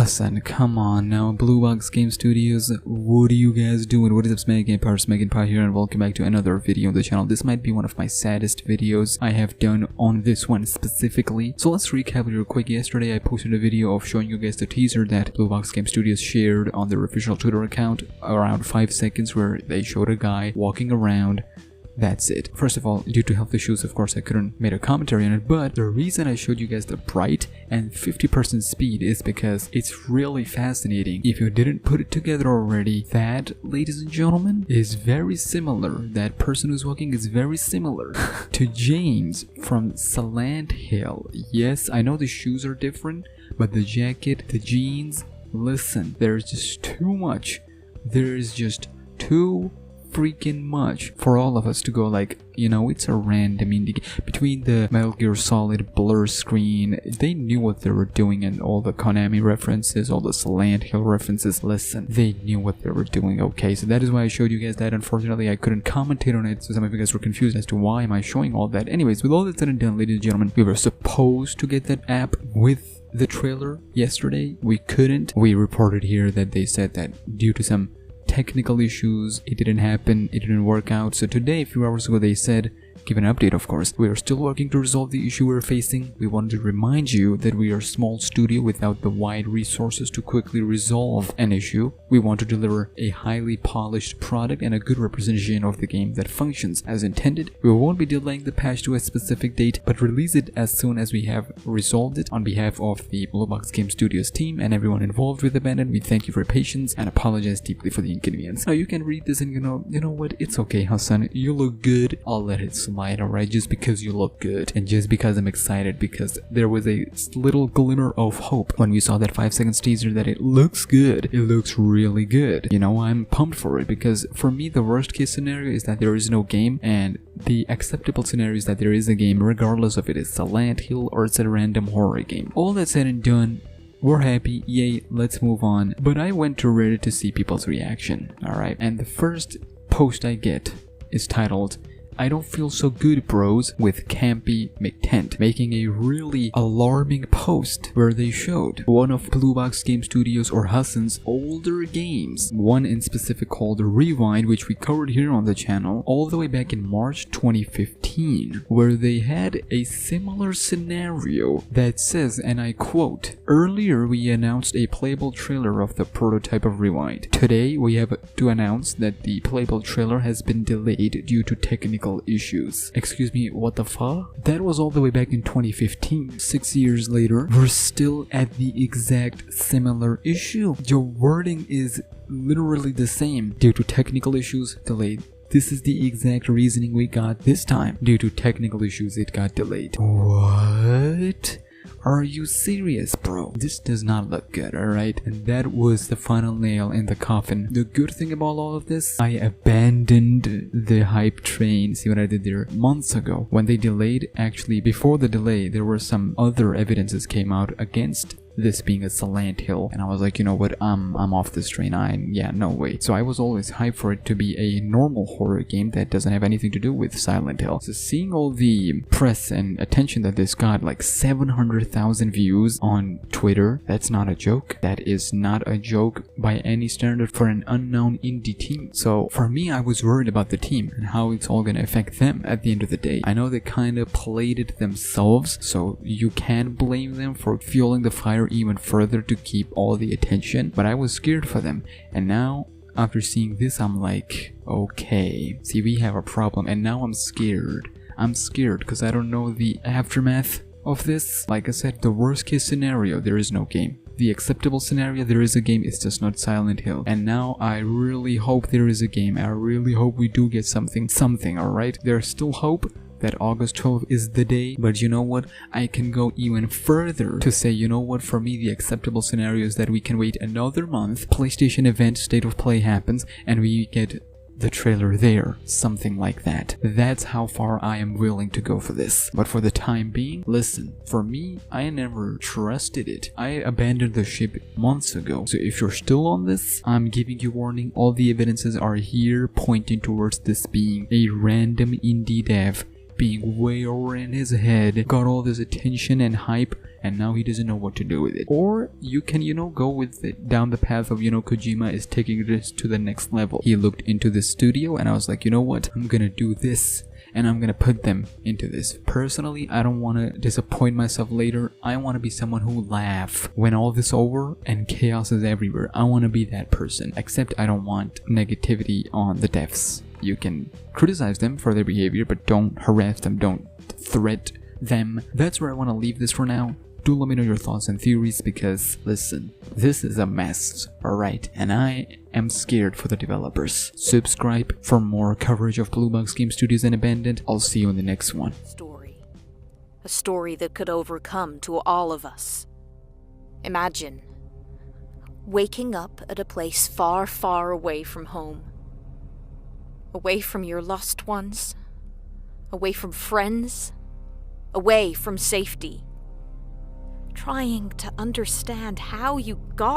Hassan, come on now, Blue Box Game Studios, what are you guys doing? What is up, SmackNPie here, and welcome back to another video on the channel. This might be one of my saddest videos I have done on this one specifically. So let's recap real quick. Yesterday I posted a video of showing you guys the teaser that Blue Box Game Studios shared on their official Twitter account, around 5 seconds, where they showed a guy walking around. That's it. First of all, due to health issues, of course, I couldn't make a commentary on it, but the reason I showed you guys the bright and 50% speed is because it's really fascinating. If you didn't put it together already, that, ladies and gentlemen, is very similar. That person who's walking is very similar to James from Silent Hill. Yes, I know the shoes are different, but the jacket, the jeans, listen, there's just too much. There's just too freaking much for all of us to go like, you know, it's a random indie. Between the Metal Gear Solid blur screen, they knew what they were doing, and all the Konami references, all the Silent Hill references, listen, they knew what they were doing, okay? So that is why I showed you guys that. Unfortunately, I couldn't commentate on it, so some of you guys were confused as to why am I showing all that. Anyways, with all that said and done, ladies and gentlemen, we were supposed to get that app with the trailer yesterday. We couldn't. We reported here that they said that due to some technical issues, it didn't happen, it didn't work out. So today, a few hours ago, they said, give an update, of course. We are still working to resolve the issue we're facing. We wanted to remind you that we are a small studio without the wide resources to quickly resolve an issue. We want to deliver a highly polished product and a good representation of the game that functions as intended. We won't be delaying the patch to a specific date, but release it as soon as we have resolved it. On behalf of the Blue Box Game Studios team and everyone involved with the abandon, we thank you for your patience and apologize deeply for the inconvenience. Now you can read this and you know what, it's okay, Hassan, you look good, I'll let it slide. Alright, just because you look good and just because I'm excited, because there was a little glimmer of hope when we saw that 5 seconds teaser that it looks good, it looks really good. You know, I'm pumped for it, because for me the worst case scenario is that there is no game, and the acceptable scenario is that there is a game regardless of it is Silent Hill or it's a random horror game. All that said and done, we're happy, yay, let's move on. But I went to Reddit to see people's reaction, alright, and the first post I get is titled, "I don't feel so good, bros," with Campy McTent, making a really alarming post where they showed one of Blue Box Game Studios or Hassan's older games, one in specific called Rewind, which we covered here on the channel all the way back in March 2015, where they had a similar scenario that says, and I quote, "Earlier we announced a playable trailer of the prototype of Rewind. Today we have to announce that the playable trailer has been delayed due to technical issues." Excuse me, what the fuck? That was all the way back in 2015. 6 years later, we're still at the exact similar issue. Your wording is literally the same. Due to technical issues, delayed. This is the exact reasoning we got this time. Due to technical issues, it got delayed. What? Are you serious, bro? This does not look good, alright? And that was the final nail in the coffin. The good thing about all of this, I abandoned the hype train. See what I did there? Months ago, when they delayed, actually before the delay, there were some other evidences came out against this being a Silent Hill, and I was like, you know what, I'm off this train. Yeah, no way. So I was always hyped for it to be a normal horror game that doesn't have anything to do with Silent Hill. So seeing all the press and attention that this got, like 700,000 views on Twitter, that's not a joke. That is not a joke by any standard for an unknown indie team. So for me, I was worried about the team and how it's all gonna affect them at the end of the day. I know they kind of played it themselves, so you can blame them for fueling the fire even further to keep all the attention, but I was scared for them. And now after seeing this, I'm like, okay, see, we have a problem. And now I'm scared because I don't know the aftermath of this. Like I said, the worst case scenario, there is no game. The acceptable scenario, there is a game, it's just not Silent Hill. And now I really hope there is a game. I really hope we do get something, alright? There's still hope that August 12th is the day, but you know what, I can go even further to say, you know what, for me the acceptable scenario is that we can wait another month, PlayStation event, State of Play happens, and we get the trailer there, something like that. That's how far I am willing to go for this. But for the time being, listen, for me, I never trusted it. I abandoned the ship months ago. So if you're still on this, I'm giving you warning. All the evidences are here pointing towards this being a random indie dev being way over in his head, got all this attention and hype, and now he doesn't know what to do with it. Or you can, go with it down the path of, Kojima is taking this to the next level. He looked into the studio and I was like, you know what, I'm gonna do this and I'm gonna put them into this. Personally, I don't want to disappoint myself later. I want to be someone who laughs when all this over and chaos is everywhere. I want to be that person, except I don't want negativity on the devs. You can criticize them for their behavior, but don't harass them, don't threat them. That's where I want to leave this for now. Do let me know your thoughts and theories, because listen, this is a mess, alright, and I am scared for the developers. Subscribe for more coverage of Blue Box Game Studios and Abandoned. I'll see you in the next one. A story that could overcome to all of us. Imagine waking up at a place far, far away from home. Away from your loved ones. Away from friends. Away from safety. Trying to understand how you got